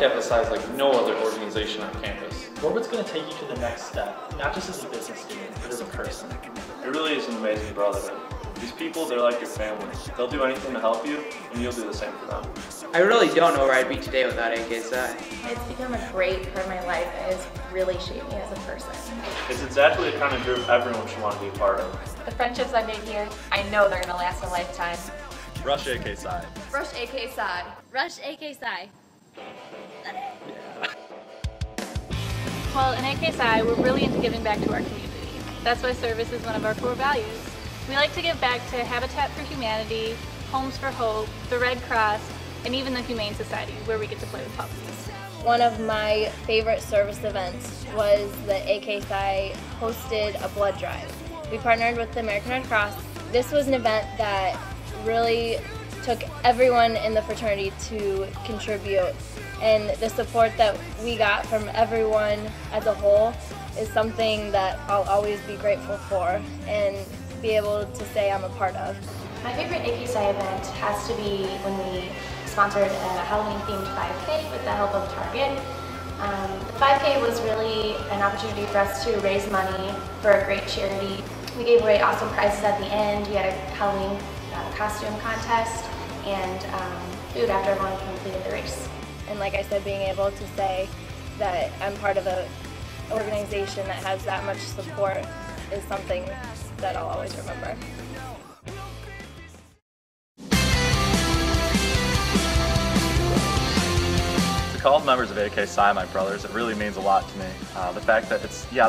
Kappa Psi is like no other organization on campus. What's going to take you to the next step, not just as a business student, but as a person? It really is an amazing brotherhood. These people, they're like your family. They'll do anything to help you, and you'll do the same for them. I really don't know where I'd be today without A.K.Psi. It's become a great part of my life and it's really shaped me as a person. It's exactly the kind of group everyone should want to be a part of. The friendships I made here, I know they're going to last a lifetime. Rush A.K.Psi. Rush A.K.Psi. Rush A.K.Psi. Well, in A.K.Psi, we're really into giving back to our community. That's why service is one of our core values. We like to give back to Habitat for Humanity, Homes for Hope, the Red Cross, and even the Humane Society, where we get to play with puppies. One of my favorite service events was that A.K.Psi hosted a blood drive. We partnered with the American Red Cross. This was an event that really took everyone in the fraternity to contribute, and the support that we got from everyone as a whole is something that I'll always be grateful for and be able to say I'm a part of. My favorite A.K.Psi event has to be when we sponsored a Halloween-themed 5K with the help of Target. The 5K was really an opportunity for us to raise money for a great charity. We gave away awesome prizes at the end. We had a Halloween costume contest and food after everyone completed the race. And like I said, being able to say that I'm part of an organization that has that much support is something that I'll always remember. To call members of A.K.Psi my brothers, it really means a lot to me. The fact that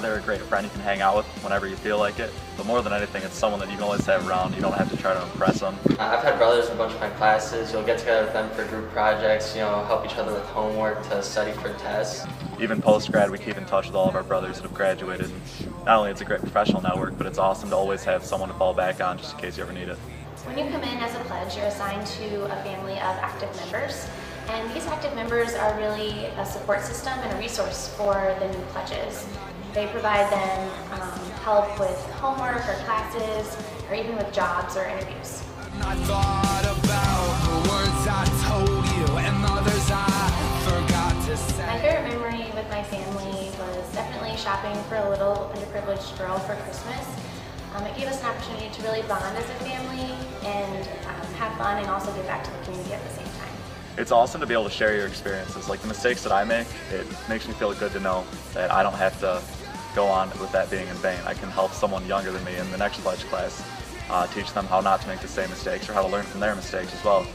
they're a great friend you can hang out with whenever you feel like it, but more than anything, it's someone that you can always have around. You don't have to try to impress them. I've had brothers in a bunch of my classes. You'll get together with them for group projects, help each other with homework to study for tests. Even post-grad, we keep in touch with all of our brothers that have graduated. Not only it's a great professional network, but it's awesome to always have someone to fall back on just in case you ever need it. When you come in as a pledge, you're assigned to a family of active members. And these active members are really a support system and a resource for the new pledges. They provide them help with homework or classes, or even with jobs or interviews. I thought about the words I told you and others I forgot to say. My favorite memory with my family was definitely shopping for a little underprivileged girl for Christmas. It gave us an opportunity to really bond as a family and have fun and also give back to the community at the same time. It's awesome to be able to share your experiences. Like the mistakes that I make, it makes me feel good to know that I don't have to go on with that being in vain. I can help someone younger than me in the next pledge class, teach them how not to make the same mistakes or how to learn from their mistakes as well.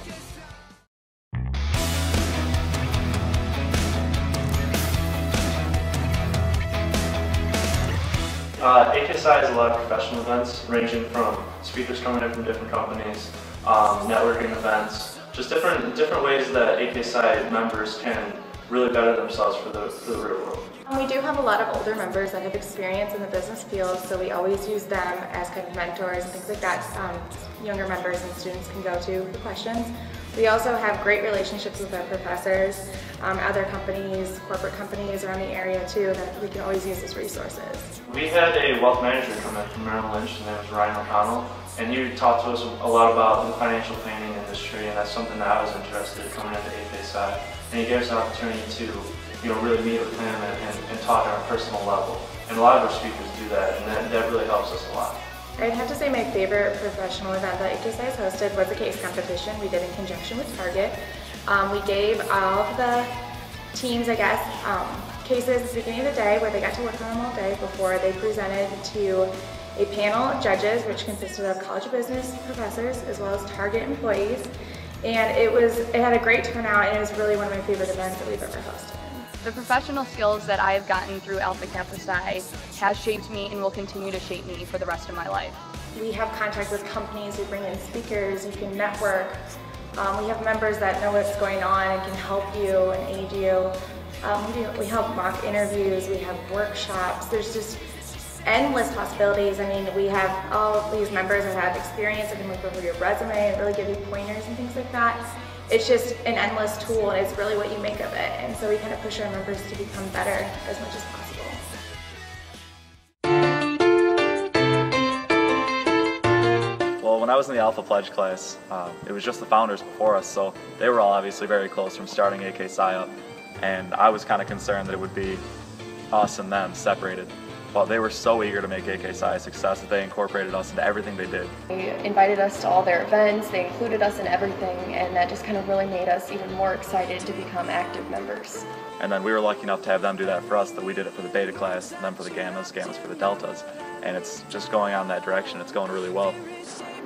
A.K.Psi has a lot of professional events ranging from speakers coming in from different companies, networking events, just different ways that A.K.Psi members can really better themselves for the real world. We do have a lot of older members that have experience in the business field, so we always use them as kind of mentors and things like that. Younger members and students can go to for questions. We also have great relationships with our professors, other companies, corporate companies around the area too, that we can always use as resources. We had a wealth manager come in from Merrill Lynch, his name was Ryan O'Connell, and he talked to us a lot about the financial planning industry, and that's something that I was interested in coming into A.K.Psi. And he gave us an opportunity to really meet with him and talk on a personal level. And a lot of our speakers do that, and that really helps us a lot. I'd have to say my favorite professional event that A.K.Psi has hosted was a case competition we did in conjunction with Target. We gave all of the teams, cases at the beginning of the day where they got to work on them all day before they presented to a panel of judges which consisted of College of Business professors as well as Target employees. And it had a great turnout, and it was really one of my favorite events that we've ever hosted. The professional skills that I have gotten through Alpha Kappa Psi has shaped me and will continue to shape me for the rest of my life. We have contact with companies, we bring in speakers, you can network. We have members that know what's going on and can help you and aid you. We help mock interviews, we have workshops. There's just endless possibilities. I mean, we have all of these members that have experience that can look over your resume and really give you pointers and things like that. It's just an endless tool, and it's really what you make of it. And so we kind of push our members to become better as much as possible. Well, when I was in the Alpha Pledge class, it was just the founders before us, so they were all obviously very close from starting AK Psi up. And I was kind of concerned that it would be us and them separated. But they were so eager to make AK Psi a success that they incorporated us into everything they did. They invited us to all their events, they included us in everything, and that just kind of really made us even more excited to become active members. And then we were lucky enough to have them do that for us, that we did it for the Beta class, them for the Gammas, Gammas for the Deltas. And it's just going on that direction. It's going really well.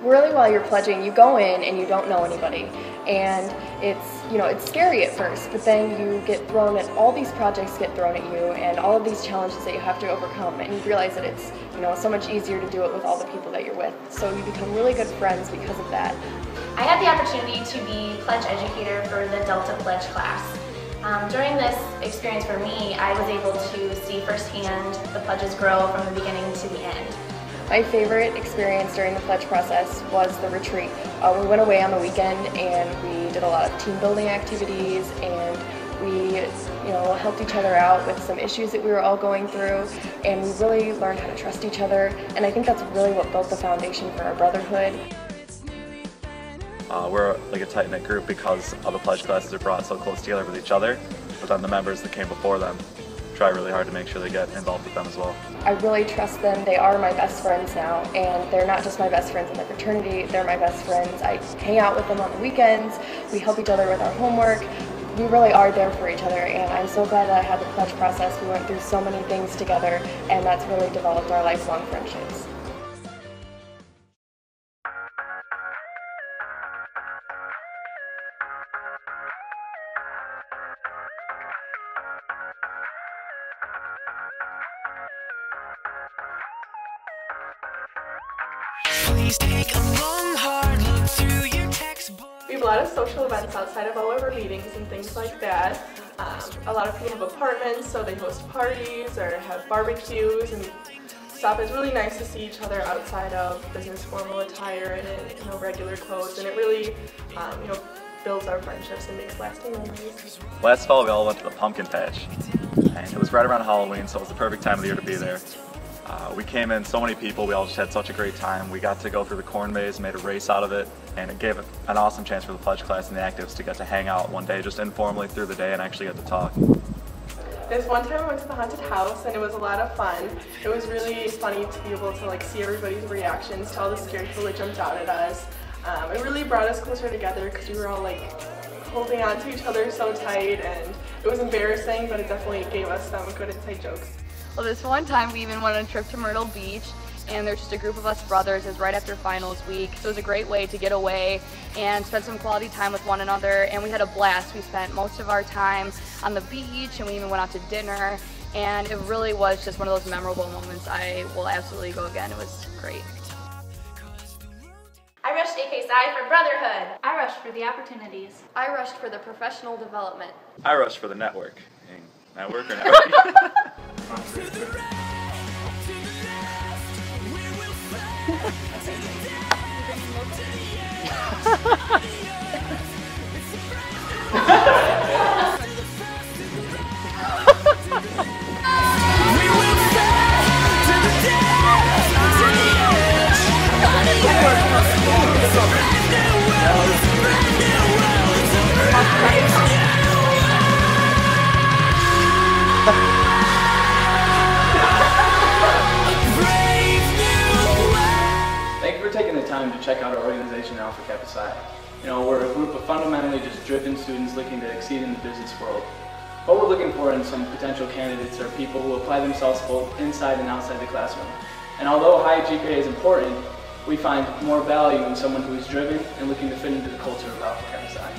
Really, while you're pledging, you go in and you don't know anybody, and it's scary at first, but then you get thrown at all these projects get thrown at you, and all of these challenges that you have to overcome, and you realize that it's so much easier to do it with all the people that you're with. So you become really good friends because of that. I had the opportunity to be pledge educator for the Delta Pledge class. During this experience for me, I was able to see firsthand the pledges grow from the beginning to the end. My favorite experience during the pledge process was the retreat. We went away on the weekend and we did a lot of team building activities, and we helped each other out with some issues that we were all going through, and we really learned how to trust each other, and I think that's really what built the foundation for our brotherhood. We're like a tight-knit group because all the pledge classes are brought so close together with each other, but then the members that came before them try really hard to make sure they get involved with them as well. I really trust them. They are my best friends now, and they're not just my best friends in the fraternity, they're my best friends. I hang out with them on the weekends, we help each other with our homework. We really are there for each other, and I'm so glad that I had the pledge process. We went through so many things together, and that's really developed our lifelong friendships. Please take a long, hard look through your textbook. We have a lot of social events outside of all of our meetings and things like that. A lot of people have apartments, so they host parties or have barbecues and stuff. It's really nice to see each other outside of business formal attire and in regular clothes, and it really builds our friendships and makes lasting memories. Last fall we all went to the pumpkin patch, and it was right around Halloween, so it was the perfect time of the year to be there. We came in so many people, we all just had such a great time. We got to go through the corn maze, made a race out of it, and it gave an awesome chance for the pledge class and the actives to get to hang out one day just informally through the day and actually get to talk. This one time I went to the haunted house and it was a lot of fun. It was really funny to be able to see everybody's reactions to all the scary people that jumped out at us. It really brought us closer together because we were all holding on to each other so tight, and it was embarrassing, but it definitely gave us some good inside jokes. Well, this one time we even went on a trip to Myrtle Beach, and there's just a group of us brothers. It was right after finals week, so it was a great way to get away and spend some quality time with one another, and we had a blast. We spent most of our time on the beach, and we even went out to dinner, and it really was just one of those memorable moments. I will absolutely go again. It was great. I rushed AK Psi for brotherhood. I rushed for the opportunities. I rushed for the professional development. I rushed for the network. Network or network? Thank you for taking the time to check out our organization, Alpha Kappa Psi. We're a group of fundamentally just driven students looking to exceed in the business world. What we're looking for in some potential candidates are people who apply themselves both inside and outside the classroom. And although high GPA is important, we find more value in someone who is driven and looking to fit into the culture of Alpha Kappa Psi.